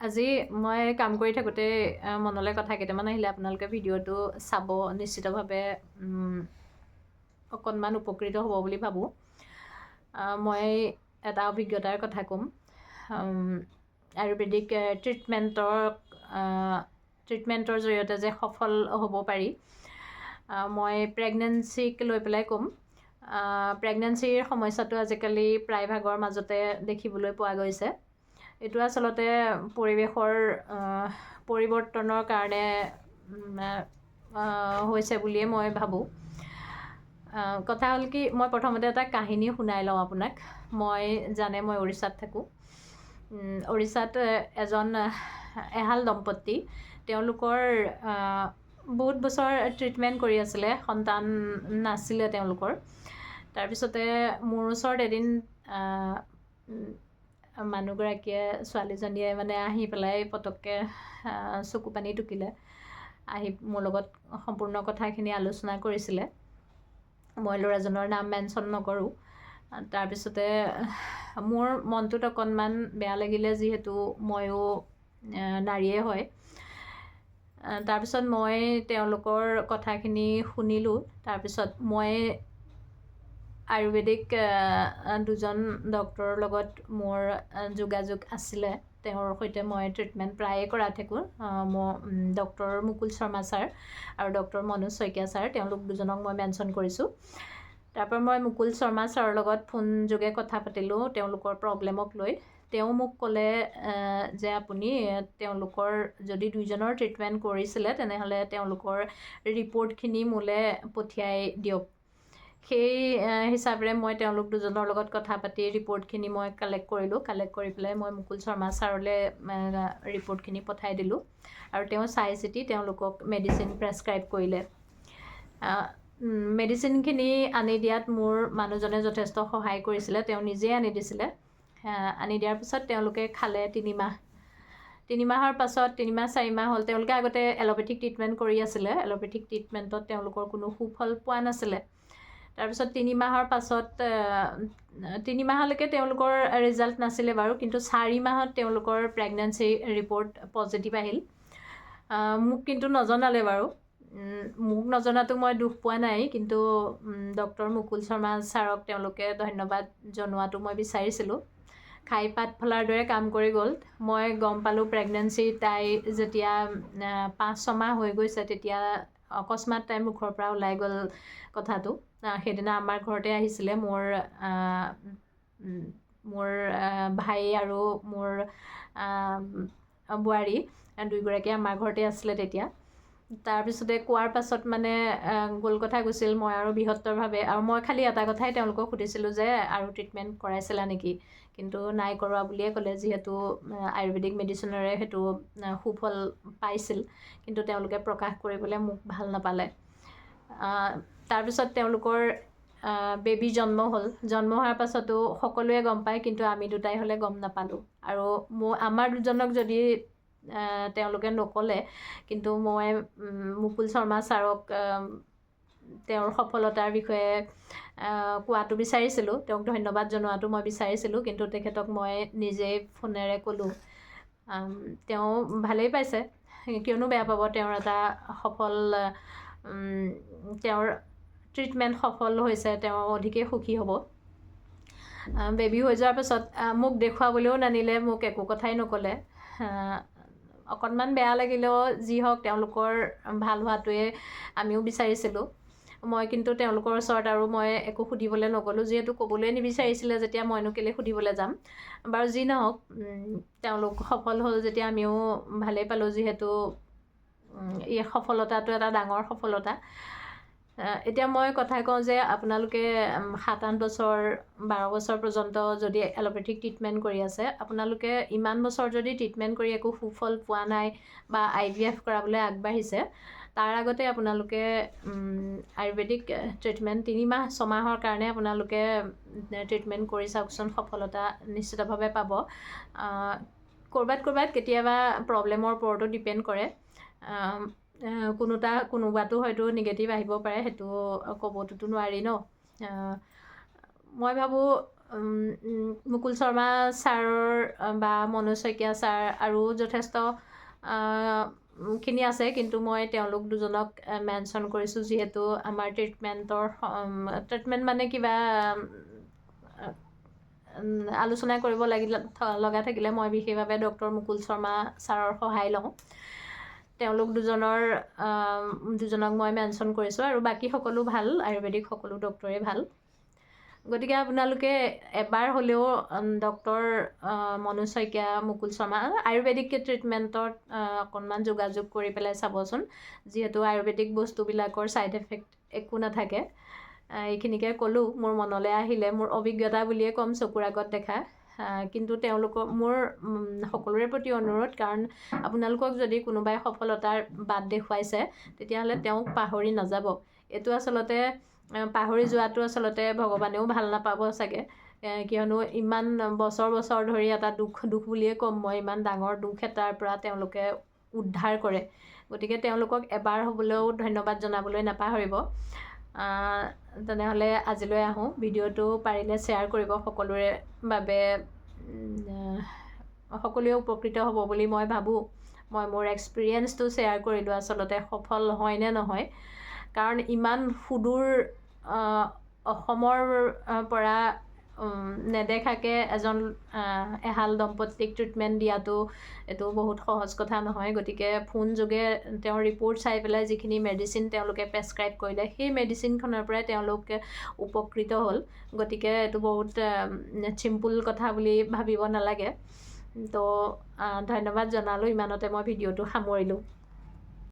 আজি মই কাম কৰি থাকোঁতে মনলৈ কথা কেইটামান আহিলে আপোনালোকে ভিডিঅ'টো চাব নিশ্চিতভাৱে অকণমান উপকৃত হ'ব বুলি ভাবোঁ। মই এটা অভিজ্ঞতাৰ কথা ক'ম। আয়ুৰ্বেদিক ট্ৰিটমেণ্টৰ জৰিয়তে যে সফল হ'ব পাৰি, মই প্ৰেগনেঞ্চিক লৈ পেলাই ক'ম। প্ৰেগনেঞ্চিৰ সমস্যাটো আজিকালি প্ৰায়ভাগৰ মাজতে দেখিবলৈ পোৱা গৈছে। এইটো আচলতে পৰিৱেশৰ পৰিৱৰ্তনৰ কাৰণে হৈছে বুলিয়ে মই ভাবোঁ। কথা হ'ল কি, মই প্ৰথমতে এটা কাহিনী শুনাই লওঁ আপোনাক। মই উৰিষ্যাত থাকোঁ। উৰিষ্যাত এহাল দম্পতী, তেওঁলোকৰ বহুত বছৰ ট্ৰিটমেণ্ট কৰি আছিলে, সন্তান নাছিলে তেওঁলোকৰ। তাৰপিছতে মোৰ ওচৰত এদিন মানুহগৰাকীয়ে, ছোৱালীজনীয়ে আহি পেলাই পটককৈ চকু পানী টুকিলে, আহি মোৰ লগত সম্পূৰ্ণ কথাখিনি আলোচনা কৰিছিলে। মই ল'ৰাজনৰ নাম মেনশ্যন নকৰোঁ। তাৰপিছতে মোৰ মনটোত অকণমান বেয়া লাগিলে, যিহেতু ময়ো নাৰীয়ে হয়। তাৰপিছত মই তেওঁলোকৰ কথাখিনি শুনিলোঁ। তাৰপিছত মই আয়ুৰ্বেদিক দুজন ডক্টৰৰ লগত মোৰ যোগাযোগ আছিলে। তেওঁৰ সৈতে মই ট্ৰিটমেণ্ট প্ৰায়ে কৰা থাকোঁ। ডক্টৰ মুকুল শৰ্মা ছাৰ আৰু ডক্টৰ মনোজ শইকীয়া ছাৰ, তেওঁলোক দুজনক মই মেনশ্যন কৰিছোঁ। তাৰপৰা মই মুকুল শৰ্মা ছাৰৰ লগত ফোনযোগে কথা পাতিলোঁ তেওঁলোকৰ প্ৰব্লেমক লৈ। তেওঁ মোক ক'লে যে আপুনি তেওঁলোকৰ যদি দুইজনৰ ট্ৰিটমেণ্ট কৰিছিলে, তেনেহ'লে তেওঁলোকৰ ৰিপৰ্টখিনি মোলৈ পঠিয়াই দিয়ক। সেই হিচাপেৰে মই তেওঁলোক দুজনৰ লগত কথা পাতি ৰিপৰ্টখিনি মই কালেক্ট কৰিলোঁ। কালেক্ট কৰি পেলাই মই মুকুল শৰ্মা ছাৰলৈ ৰিপৰ্টখিনি পঠাই দিলোঁ, আৰু তেওঁ চাই চিতি তেওঁলোকক মেডিচিন প্ৰেছক্ৰাইব কৰিলে। মেডিচিনখিনি আনি দিয়াত মোৰ মানুহজনে যথেষ্ট সহায় কৰিছিলে। তেওঁ নিজেই আনি দিছিলে। আনি দিয়াৰ পিছত তেওঁলোকে খালে 3 মাহ। 3 মাহৰ পাছত 3 মাহ 4 মাহ হ'ল। তেওঁলোকে আগতে এল'পেথিক ট্ৰিটমেণ্ট কৰি আছিলে। এল'পেথিক ট্ৰিটমেণ্টত তেওঁলোকৰ কোনো সুফল পোৱা নাছিলে। তাৰপিছত 3 মাহৰ পাছত 3 মাহলৈকে তেওঁলোকৰ ৰিজাল্ট নাছিলে বাৰু, কিন্তু 4 মাহত তেওঁলোকৰ প্ৰেগনেঞ্চি ৰিপৰ্ট পজিটিভ আহিল। মোক কিন্তু নজনালে বাৰু। মোক নজনাটো মই দুখ পোৱা নাই, কিন্তু ডক্টৰ মুকুল শৰ্মা ছাৰক তেওঁলোকে ধন্যবাদ জনোৱাটো মই বিচাৰিছিলোঁ। খাই পাত ফলাৰ দৰে কাম কৰি গ'ল। মই গম পালোঁ প্ৰেগনেঞ্চি তাই যেতিয়া 5-6 মাহ হৈ গৈছে, তেতিয়া অকস্মাত তাইৰ মুখৰ পৰা ওলাই গ'ল কথাটো। সেইদিনা আমাৰ ঘৰতে আহিছিলে মোৰ ভাই আৰু মোৰ বোৱাৰী, দুয়োগৰাকী আমাৰ ঘৰতে আছিলে তেতিয়া। তাৰপিছতে কোৱাৰ পাছত গ'ল কথা গৈছিল। মই আৰু বৃহত্তৰভাৱে, আৰু মই খালি এটা কথাই তেওঁলোকক সুধিছিলোঁ যে আৰু ট্ৰিটমেণ্ট কৰাইছিলা নেকি, কিন্তু নাই কৰোৱা বুলিয়ে ক'লে, যিহেতু আয়ুৰ্বেদিক মেডিচিনেৰে সেইটো সুফল পাইছিল, কিন্তু তেওঁলোকে প্ৰকাশ কৰিবলৈ মোক ভাল নাপালে। তাৰপিছত তেওঁলোকৰ বেবী জন্ম হ'ল। জন্ম হোৱাৰ পাছতো সকলোৱে গম পায়, কিন্তু আমি দুটাই হ'লে গম নাপালোঁ। আৰু আমাৰ দুজনক যদি তেওঁলোকে নক'লে, কিন্তু মই মুকুল শৰ্মা ছাৰক তেওঁৰ সফলতাৰ বিষয়ে কোৱাটো বিচাৰিছিলোঁ, তেওঁক ধন্যবাদ জনোৱাটো মই বিচাৰিছিলোঁ, কিন্তু তেখেতক মই নিজেই ফোনেৰে ক'লোঁ। তেওঁ ভালেই পাইছে, কিয়নো বেয়া পাব। তেওঁৰ ট্ৰিটমেণ্ট সফল হৈছে, তেওঁ অধিকেই সুখী হ'ব। বেবী হৈ যোৱাৰ পাছত মোক দেখুৱাবলৈও নানিলে, মোক একো কথাই নক'লে। অকণমান বেয়া লাগিলেও যি হওক, তেওঁলোকৰ ভাল হোৱাটোৱে আমিও বিচাৰিছিলোঁ। মই কিন্তু তেওঁলোকৰ ওচৰত আৰু মই একো সুধিবলৈ নগ'লোঁ, যিহেতু ক'বলৈ নিবিচাৰিছিলে যেতিয়া মইনো কেলৈ সুধিবলৈ যাম। বাৰু যি নহওক, তেওঁলোক সফল হ'ল যেতিয়া আমিও ভালেই পালোঁ, যিহেতু এই সফলতাটো এটা ডাঙৰ সফলতা। এতিয়া মই কথা কওঁ যে আপোনালোকে 7-8 বছৰ 12 বছৰ পৰ্যন্ত যদি এল'পেথিক ট্ৰিটমেণ্ট কৰি আছে, আপোনালোকে ইমান বছৰ যদি ট্ৰিটমেণ্ট কৰি একো সুফল পোৱা নাই বা IVF কৰাবলৈ আগবাঢ়িছে, তাৰ আগতে আপোনালোকে আয়ুৰ্বেদিক ট্ৰিটমেণ্ট 3 মাহ 6 মাহৰ কাৰণে আপোনালোকে ট্ৰিটমেণ্ট কৰি চাওকচোন, সফলতা নিশ্চিতভাৱে পাব। ক'ৰবাত কেতিয়াবা প্ৰব্লেমৰ ওপৰতো ডিপেণ্ড কৰে। কোনোবাতো হয়তো নিগেটিভ আহিব পাৰে, সেইটো ক'বটোতো নোৱাৰি ন। মই ভাবোঁ মুকুল শৰ্মা ছাৰৰ বা মনোজ শইকীয়া ছাৰ আৰু যথেষ্ট খিনি আছে, কিন্তু মই তেওঁলোক দুজনক মেনশ্যন কৰিছোঁ যিহেতু আমাৰ ট্ৰিটমেণ্ট মানে কিবা আলোচনা কৰিব লগা থাকিলে মই বিশেষভাৱে ডক্টৰ মুকুল শৰ্মা ছাৰৰ সহায় লওঁ। তেওঁলোক দুজনক মই মেনশ্যন কৰিছোঁ, আৰু বাকী সকলো ভাল, আয়ুৰ্বেদিক সকলো ডক্টৰে ভাল। গতিকে আপোনালোকে এবাৰ হ'লেও ডক্টৰ মনোজ শইকীয়া, মুকুল শৰ্মা আয়ুৰ্বেদিক ট্ৰিটমেণ্টত অকণমান যোগাযোগ কৰি পেলাই চাবচোন, যিহেতু আয়ুৰ্বেদিক বস্তুবিলাকৰ ছাইড এফেক্ট একো নাথাকে। এইখিনিকে ক'লোঁ, মোৰ মনলৈ আহিলে, মোৰ অভিজ্ঞতা বুলিয়ে ক'ম, চকুৰ আগত দেখা। কিন্তু তেওঁলোকক মোৰ সকলোৰে প্ৰতি অনুৰোধ, কাৰণ আপোনালোকক যদি কোনোবাই সফলতাৰ বাট দেখুৱাইছে তেতিয়াহ'লে তেওঁক পাহৰি নাযাব। এইটো আচলতে পাহৰি যোৱাটো আচলতে ভগৱানেও ভাল নাপাব চাগে, কিয়নো ইমান বছৰ ধৰি এটা দুখ বুলিয়ে ক'ম মই, ইমান ডাঙৰ দুখ এটাৰ পৰা তেওঁলোকে উদ্ধাৰ কৰে। গতিকে তেওঁলোকক এবাৰ হ'বলৈও ধন্যবাদ জনাবলৈ নাপাহৰিব। তেনেহ'লে আজিলৈ আহোঁ। ভিডিঅ'টো পাৰিলে শ্বেয়াৰ কৰিব সকলোৰে বাবে, সকলোৱে উপকৃত হ'ব বুলি মই ভাবোঁ। মই মোৰ এক্সপিৰিয়েঞ্চটো শ্বেয়াৰ কৰিলোঁ, আচলতে সফল হয় নে নহয়, কাৰণ ইমান সুদূৰ অসমৰ পৰা নেদেখাকৈ এহাল দম্পতীক ট্ৰিটমেণ্ট দিয়াটো এইটো বহুত সহজ কথা নহয়। গতিকে ফোন যোগে তেওঁৰ ৰিপৰ্ট চাই পেলাই যিখিনি মেডিচিন তেওঁলোকে প্ৰেছক্ৰাইব কৰিলে, সেই মেডিচিনখনৰ পৰাই তেওঁলোকে উপকৃত হ'ল। গতিকে এইটো বহুত চিম্পুল কথা বুলি ভাবিব নালাগে। তো ধন্যবাদ জনালোঁ, ইমানতে মই ভিডিঅ'টো সামৰিলোঁ।